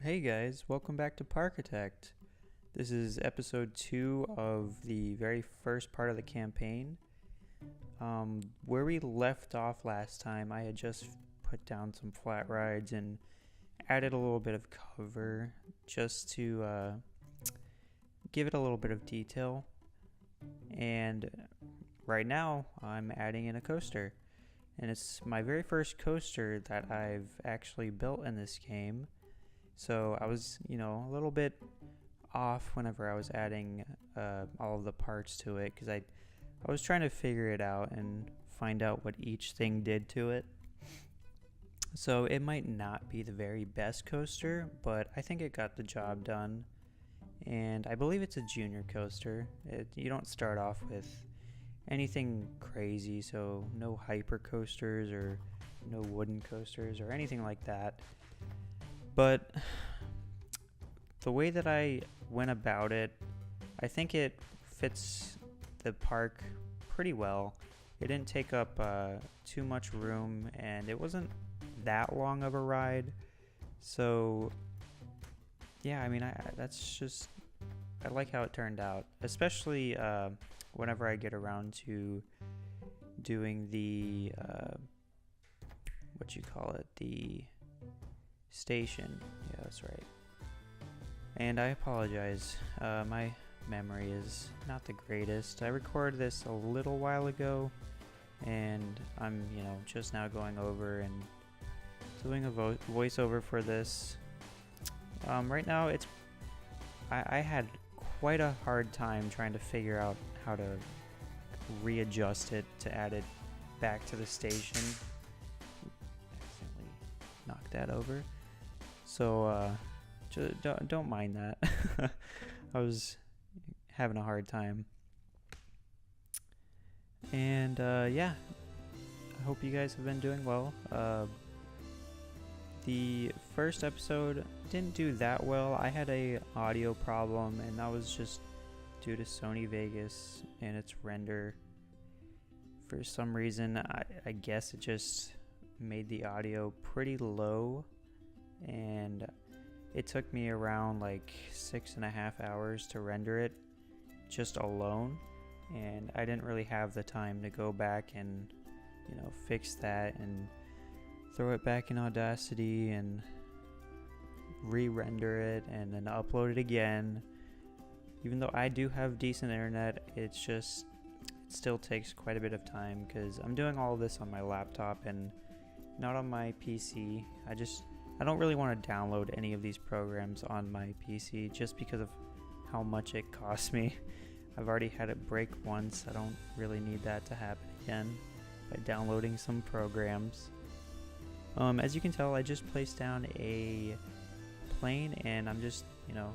Hey guys, welcome back to Parkitect. This is episode 2 of the very first part of the campaign. Where we left off last time, I had just put down some flat rides and added a little bit of cover just to give it a little bit of detail. And right now, I'm adding in a coaster. And it's my very first coaster that I've actually built in this game. So I was, a little bit off whenever I was adding all of the parts to it because I was trying to figure it out and find out what each thing did to it. So it might not be the very best coaster, but I think it got the job done. And I believe it's a junior coaster. You don't start off with anything crazy, so no hyper coasters or no wooden coasters or anything like that. But the way that I went about it, I think it fits the park pretty well. It didn't take up too much room, and it wasn't that long of a ride. So, yeah, I like how it turned out, especially whenever I get around to doing the, the station. Yeah, that's right. And I apologize, my memory is not the greatest. I recorded this a little while ago, and I'm, just now going over and doing a voiceover for this. Right now, I had quite a hard time trying to figure out how to readjust it to add it back to the station. Accidentally knocked that over. So, don't mind that. I was having a hard time. And, yeah. I hope you guys have been doing well. The first episode didn't do that well. I had a audio problem, and that was just due to Sony Vegas and its render. For some reason, I guess it just made the audio pretty low, and it took me around like 6.5 hours to render it just alone, and I didn't really have the time to go back and fix that and throw it back in Audacity and re-render it and then upload it again. Even though I do have decent internet, it still takes quite a bit of time because I'm doing all of this on my laptop and not on my PC. I don't really want to download any of these programs on my PC just because of how much it costs me. I've already had it break once. I don't really need that to happen again by downloading some programs. As you can tell, I just placed down a plane and I'm just,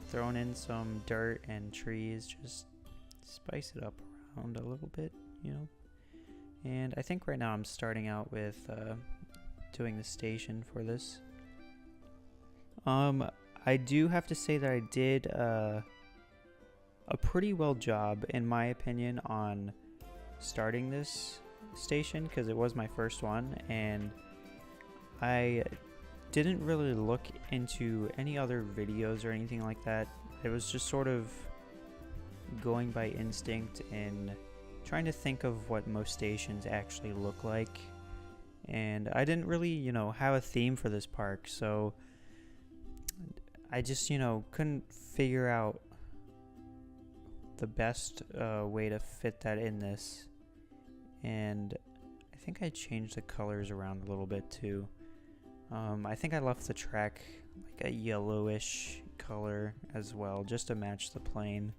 throwing in some dirt and trees, just spice it up around a little bit, And I think right now I'm starting out with doing the station for this. I do have to say that I did a pretty well job, in my opinion, on starting this station because it was my first one, and I didn't really look into any other videos or anything like that. It was just sort of going by instinct and trying to think of what most stations actually look like. And I didn't really, have a theme for this park, so I just, couldn't figure out the best way to fit that in this. And I think I changed the colors around a little bit too. I think I left the track like a yellowish color as well, just to match the plane.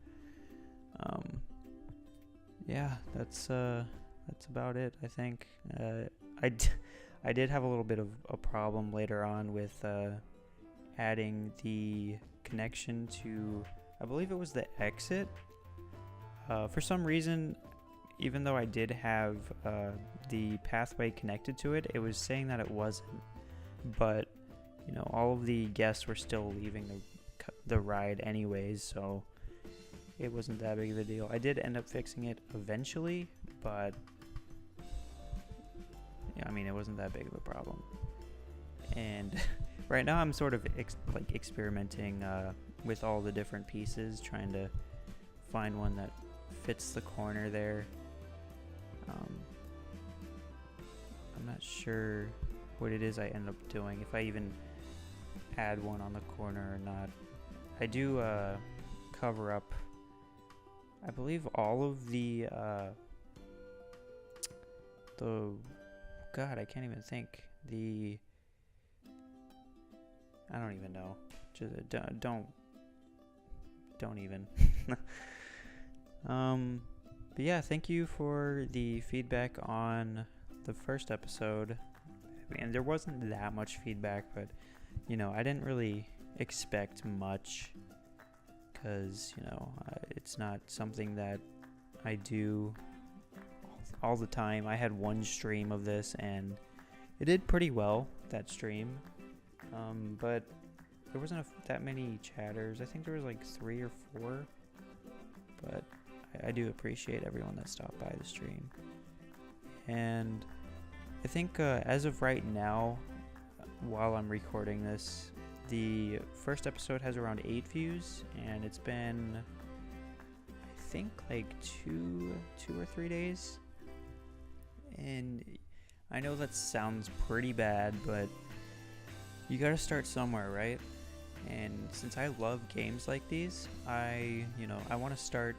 Yeah, that's about it, I think. I did have a little bit of a problem later on with adding the connection to, I believe it was the exit. For some reason, even though I did have the pathway connected to it, it was saying that it wasn't. But, all of the guests were still leaving the ride anyways, so it wasn't that big of a deal. I did end up fixing it eventually, but yeah, it wasn't that big of a problem. And right now I'm sort of experimenting with all the different pieces, trying to find one that fits the corner there. I'm not sure what it is I end up doing, if I even add one on the corner or not. I do cover up, I believe, all of the God, I can't even think. I don't even know. Just don't even. But yeah, thank you for the feedback on the first episode. I mean, there wasn't that much feedback, but you know, I didn't really expect much, because you know, it's not something that I do all the time. I had one stream of this and it did pretty well, that stream, but there wasn't that many chatters. I think there was like 3 or 4, but I do appreciate everyone that stopped by the stream. And I think as of right now, while I'm recording this, the first episode has around 8 views, and it's been, I think, like two or 3 days. And I know that sounds pretty bad, but you gotta start somewhere, right? And since I love games like these, I want to start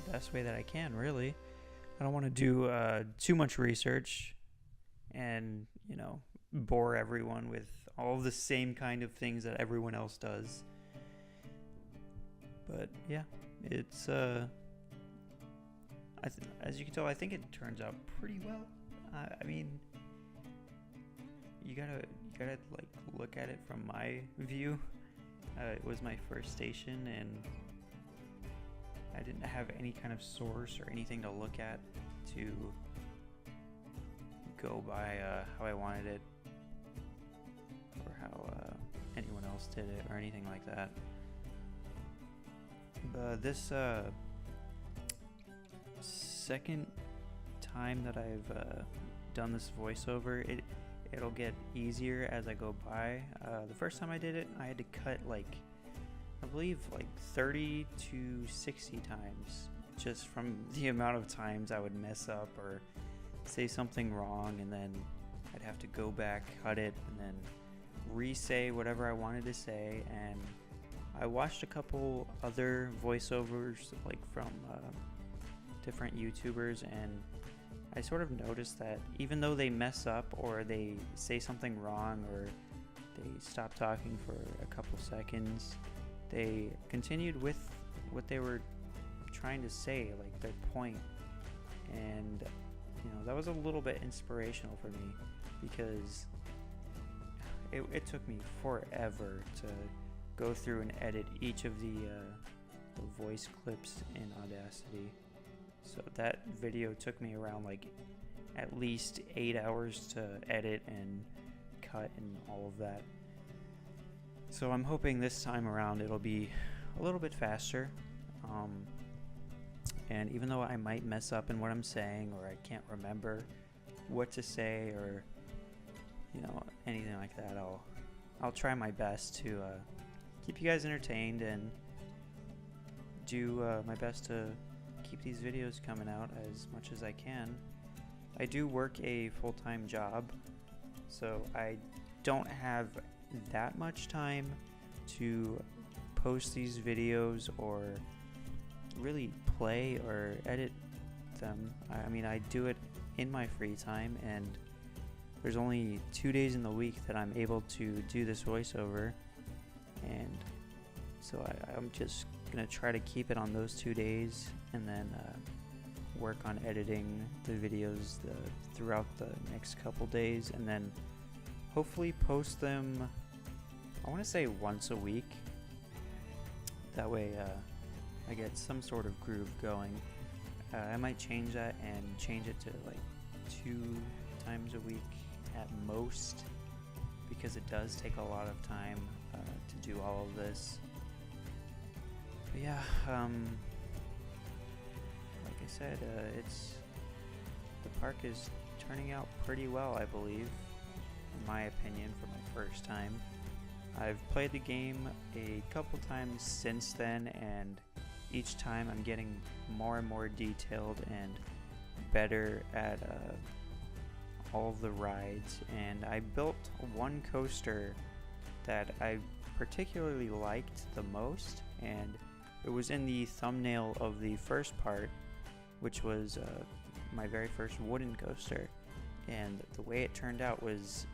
the best way that I can, really. I don't want to do too much research and, you know, bore everyone with all the same kind of things that everyone else does. But yeah, it's as you can tell, I think it turns out pretty well. I mean, you gotta like look at it from my view. It was my first station, and I didn't have any kind of source or anything to look at to go by how I wanted it, or how anyone else did it, or anything like that. This second time that I've done this voiceover, it'll get easier as I go by. The first time I did it, I had to cut I believe 30 to 60 times, just from the amount of times I would mess up or say something wrong, and then I'd have to go back, cut it, and then re-say whatever I wanted to say. And I watched a couple other voiceovers from different YouTubers, and I sort of noticed that even though they mess up or they say something wrong or they stop talking for a couple seconds, they continued with what they were trying to say, like their point. And you know, that was a little bit inspirational for me, because it took me forever to go through and edit each of the voice clips in Audacity. So that video took me around at least 8 hours to edit and cut and all of that. So I'm hoping this time around it'll be a little bit faster. And even though I might mess up in what I'm saying, or I can't remember what to say, or you know, anything like that, I'll try my best to keep you guys entertained and do my best to keep these videos coming out as much as I can. I do work a full-time job, so I don't have that much time to post these videos or really play or edit them. I mean, I do it in my free time, and there's only 2 days in the week that I'm able to do this voiceover, and so I'm just gonna try to keep it on those 2 days, and then work on editing the videos throughout the next couple days, and then hopefully post them, I want to say once a week. That way I get some sort of groove going. I might change that and change it to 2 times a week at most, because it does take a lot of time to do all of this. But yeah, like I said, the park is turning out pretty well, I believe. in my opinion, for my first time. I've played the game a couple times since then, and each time I'm getting more and more detailed and better at all of the rides. And I built one coaster that I particularly liked the most, and it was in the thumbnail of the first part, which was my very first wooden coaster, and the way it turned out was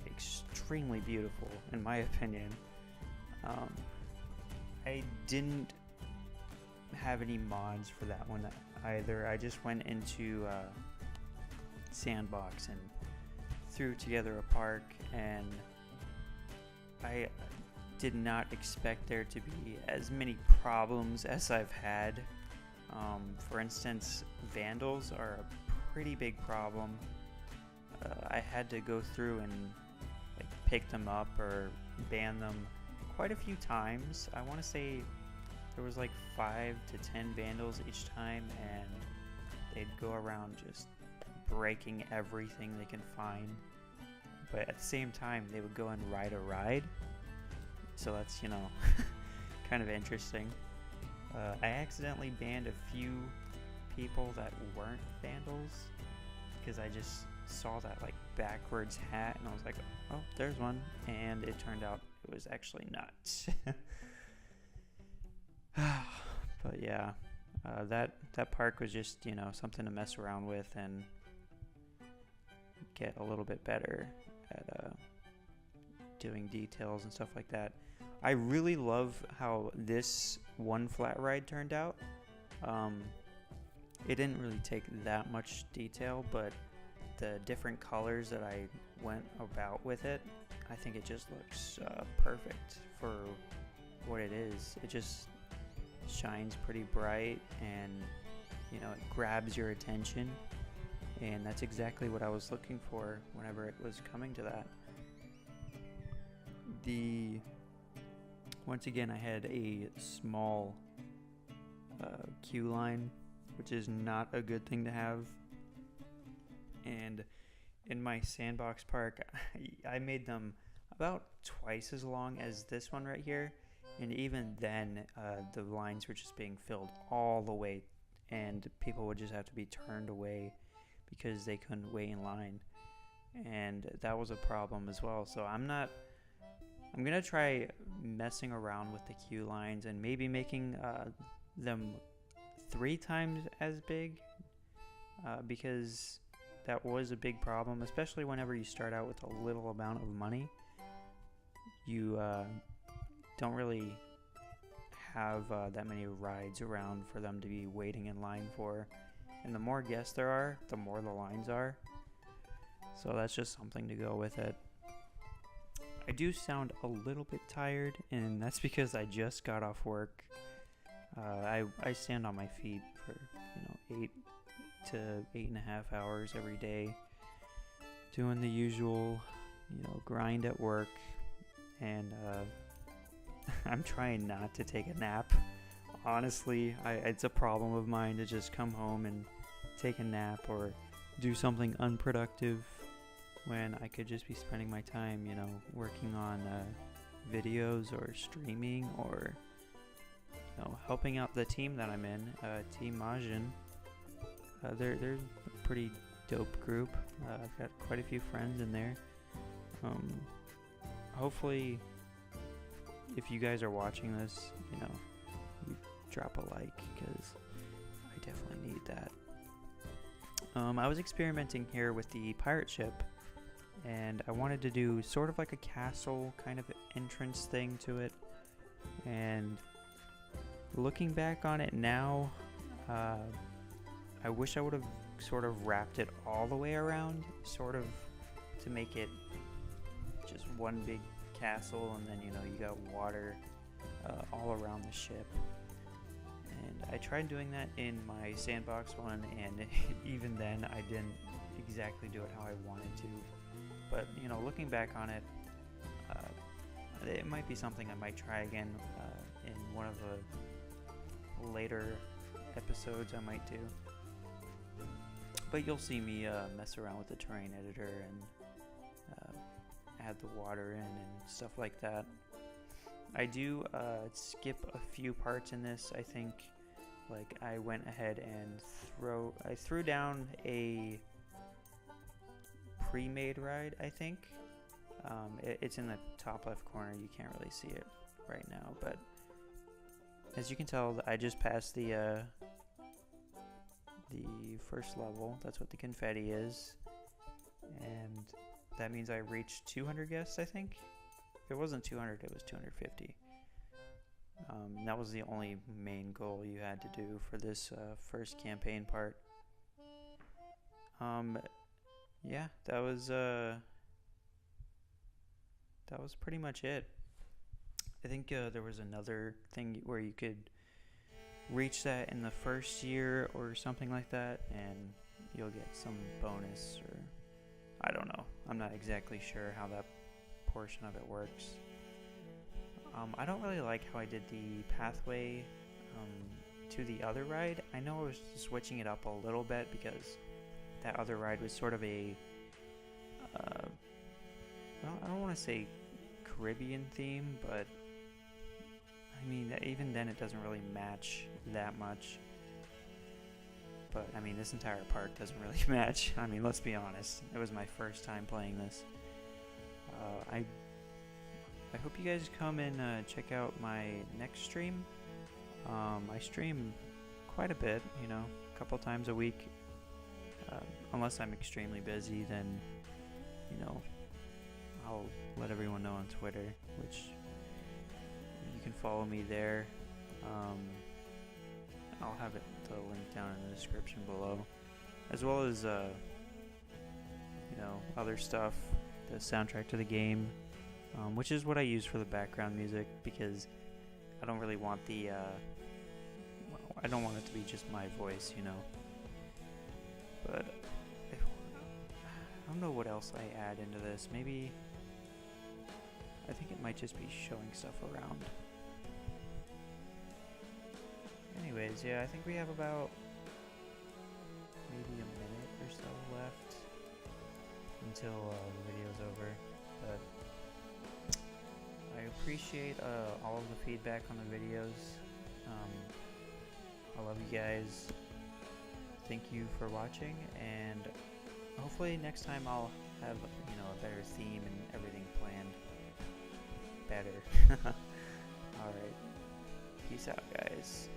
extremely beautiful in my opinion. I didn't have any mods for that one either. I just went into Sandbox and threw together a park, and I did not expect there to be as many problems as I've had. For instance, vandals are a pretty big problem. I had to go through and pick them up or ban them quite a few times. I want to say there was 5 to 10 vandals each time, and they'd go around just breaking everything they can find. But at the same time, they would go and ride a ride. So that's, kind of interesting. I accidentally banned a few people that weren't vandals because I just saw that backwards hat, and I was like, oh, there's one, and it turned out it was actually not. But yeah, that park was just something to mess around with and get a little bit better at doing details and stuff like that. I really love how this one flat ride turned out. It didn't really take that much detail, but the different colors that I went about with it, I think it just looks perfect for what it is. It just shines pretty bright, and it grabs your attention, and that's exactly what I was looking for whenever it was coming to that. Once again, I had a small queue line, which is not a good thing to have. And in my sandbox park, I made them about twice as long as this one right here. And even then, the lines were just being filled all the way, and people would just have to be turned away because they couldn't wait in line. And that was a problem as well. So I'm gonna try messing around with the queue lines and maybe making them 3 times as big, because that was a big problem, especially whenever you start out with a little amount of money. You don't really have that many rides around for them to be waiting in line for, and the more guests there are, the more the lines are. So that's just something to go with it. I do sound a little bit tired, and that's because I just got off work. I stand on my feet for 8 to 8.5 hours every day, doing the usual grind at work, and I'm trying not to take a nap. Honestly, it's a problem of mine to just come home and take a nap or do something unproductive when I could just be spending my time, working on videos or streaming, or helping out the team that I'm in, Team Majin. They're a pretty dope group. I've got quite a few friends in there. Hopefully, if you guys are watching this, you drop a like, because I definitely need that. I was experimenting here with the pirate ship, and I wanted to do sort of like a castle kind of entrance thing to it. And looking back on it now, I wish I would have sort of wrapped it all the way around, sort of to make it just one big castle, and then you got water all around the ship. And I tried doing that in my sandbox one, and even then I didn't exactly do it how I wanted to. But looking back on it, it might be something I might try again in one of the later episodes I might do. But you'll see me mess around with the terrain editor and add the water in and stuff like that. I do skip a few parts in this. I think, like, I went ahead and threw down a pre-made ride, I think. It's in the top left corner. You can't really see it right now, but as you can tell, I just passed the first level. That's what the confetti is, and that means I reached 200 guests, I think. It wasn't 200, it was 250. That was the only main goal you had to do for this first campaign part. Yeah, that was pretty much it. I think there was another thing where you could reach that in the first year or something like that, and you'll get some bonus, or I don't know. I'm not exactly sure how that portion of it works. I don't really like how I did the pathway to the other ride. I know I was switching it up a little bit because that other ride was sort of a I don't want to say Caribbean theme, but I mean, even then it doesn't really match that much. But I mean, this entire park doesn't really match. I mean, let's be honest. It was my first time playing this. I hope you guys come and check out my next stream. I stream quite a bit, you know, a couple times a week. Unless I'm extremely busy, then, you know, I'll let everyone know on Twitter, which you can follow me there. I'll have the link down in the description below, as well as you know, other stuff, the soundtrack to the game, which is what I use for the background music, because I don't really want the I don't want it to be just my voice, you know. But I don't know what else I add into this. Maybe I think it might just be showing stuff around. Anyways, yeah, I think we have about maybe a minute or so left until the video's over. But I appreciate all of the feedback on the videos. I love you guys. Thank you for watching, and hopefully next time I'll have, you know, a better theme and everything planned better. Alright, peace out, guys.